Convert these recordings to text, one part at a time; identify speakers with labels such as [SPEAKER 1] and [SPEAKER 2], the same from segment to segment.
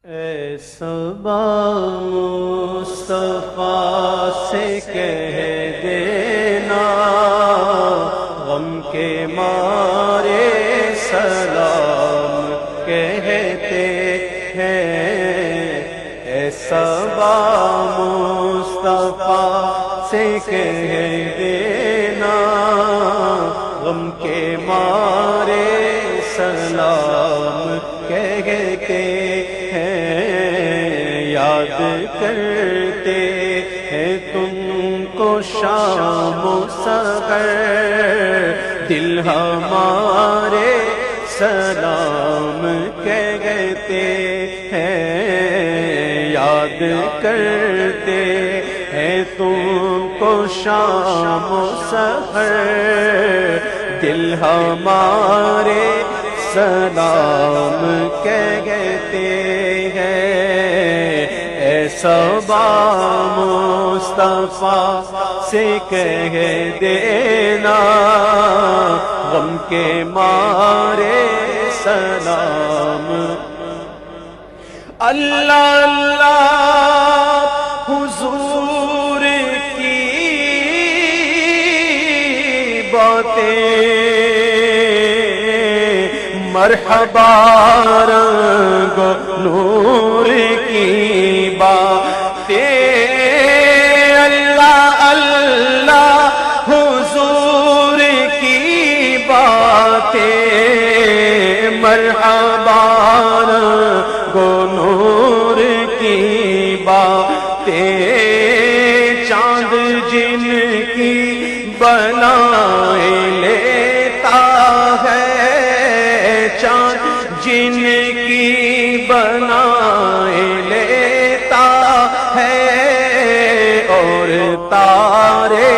[SPEAKER 1] اے صبا مصطفیٰ سے کہہ دینا غم کے مارے سلام کہتے ہیں۔ اے صبا مصطفیٰ سے کہہ دینا غم کے مارے سلام کہتے ہیں۔ یاد کرتے ہیں تم کو شام و سحر، دل ہمارے سلام کہتے ہیں۔ یاد کرتے ہیں تم کو شام و سحر، دل ہمارے سلام کہتے ہیں۔ اے صبا مصطفیٰ سے کہہ دینا غم کے مارے سلام۔ اللہ اللہ حضور کی باتیں، مرحبا رنگ نور کی باتیں، اللہ اللہ حضور کی باتیں، مرحبا رنگ نور کی باتیں، چاند جن کی بنائے لیتا ہے، چاند جن کی بنائے لیتا ہے، اور تارے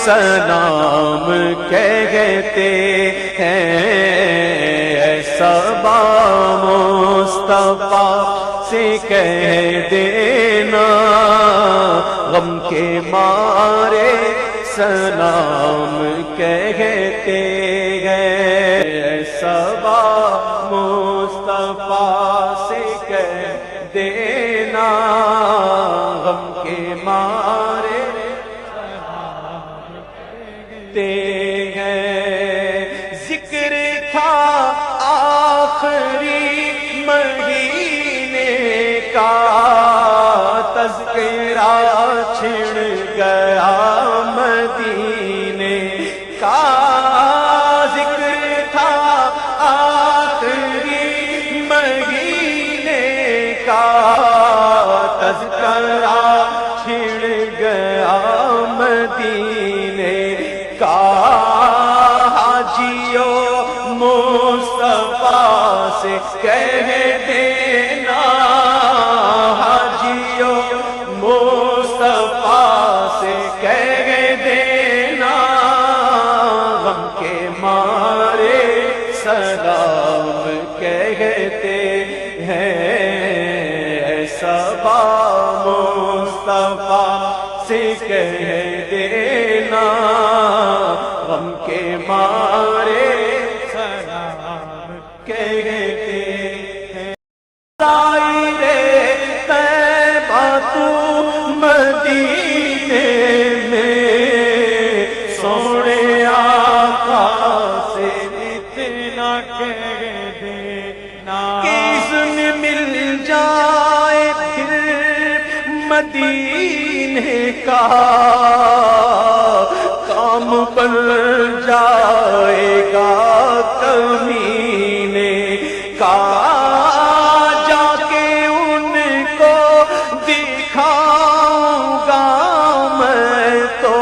[SPEAKER 1] سلام کہتے ہیں۔ اے صبا مصطفیٰ سے کہہ دینا غم کے مارے سلام کہتے ہیں۔ اے صبا مصطفیٰ سے کہہ دینا غم کے مارے سلام کہتے ہیں۔ ذکر تھا آخری مہینے کا، تذکرہ چھڑ گیا مدینے کا، ذکر تھا آخری مہینے کا، تذکرہ چھڑ گیا مدینے کا۔ حاجیوں مصطفیٰ سے کہہ دینا، حاجیوں مصطفیٰ سے کہہ دینا غم کے مارے سلام کہتے ہیں۔ اے صبا مصطفیٰ سے کہہ دینا غم کے مارے سلام کہتے ہیں۔ ظاہرِ طیبہ تو مدینے میں، سونے آقا سے اتنا کہہ دینا کہ اذن مل جائے پھر مدینے کا، کام بن جائے گا کمینے کا، جا کے ان کو دکھاؤں گا میں تو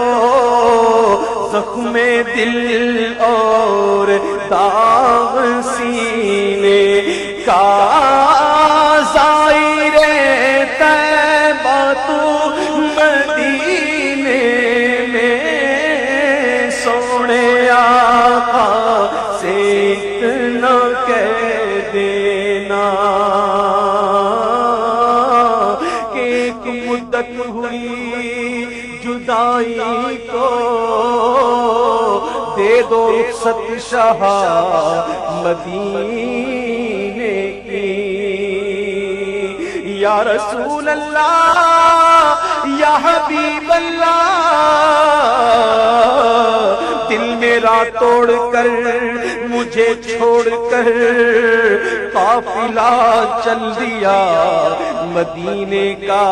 [SPEAKER 1] زخم دل اور داغ سینے کا۔ ظاہر طیبہ تو مدینے میں، سونے آقا سے اتنا کہہ دینا کہ ایک مدت ہوئی جدائی کو، دے دو رخصت شاہ مدینے کی، یا رسول اللہ یا حبیب اللہ، دل میرا توڑ کر مجھے چھوڑ کر قافلہ چل دیا مدینے کا،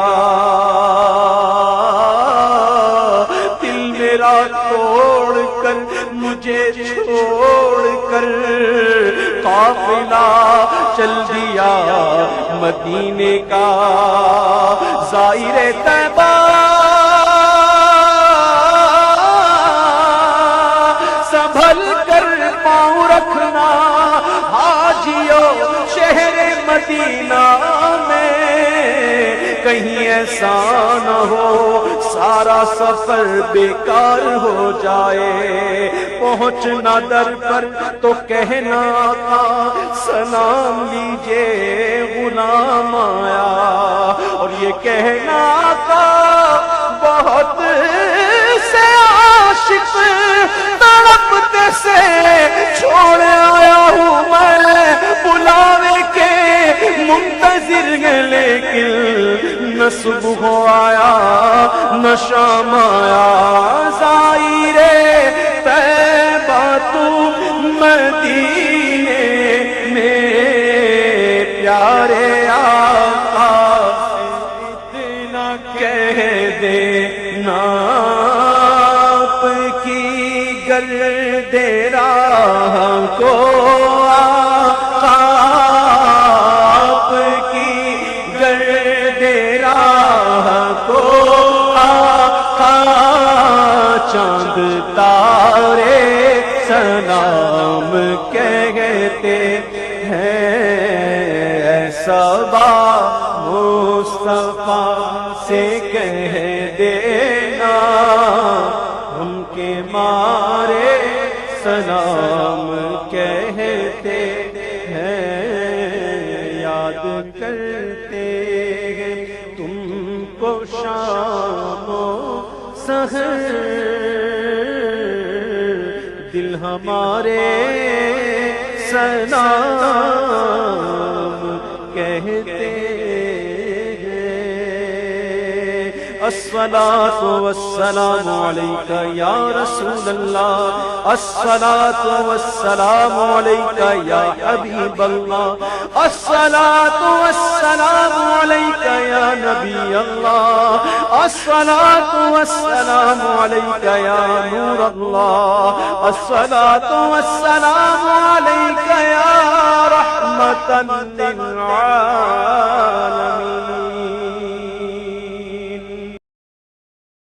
[SPEAKER 1] دل میرا توڑ کر مجھے چھوڑ کر قافلہ چل دیا مدینے کا، زائر طیبہ سنبھل کر پاؤں رکھنا، حاجیوں شہر مدینہ میں کہیں ایسا نہ ہو سارا سفر بیکار ہو جائے، پہنچنا در پر تو کہنا آقا سلام لیجئے غلام آیا، اور یہ کہنا آقا بہت سے عاشق تڑپتے سے چھوڑ آیا ہوں میں، بلاوے کے منتظر ہے لیکن نہ صبح آیا نہ شام آیا، زائر طیبہ تو مدینے میں پیارے آقا اتنا کہہ دینا، آپ کی گرد راہ کو آقا، آپ کی گرد راہ کو آقا، چاند تارے سلام کہتے ہیں، ایسا با مصطفیٰ سے کہہ دینا ہم کے مارے سلام کہتے ہیں، یاد کرتے ہیں تم کو شام و سحر، دل ہمارے سلام کہتے ہیں، الصلاۃ والسلام علیک یا رسول اللہ، الصلاۃ والسلام علیک یا حبیب اللہ، الصلاۃ والسلام علیک یا نبی اللہ، الصلاۃ والسلام علیک یا نور اللہ، الصلاۃ والسلام علیک یا رحمۃ للعالمین۔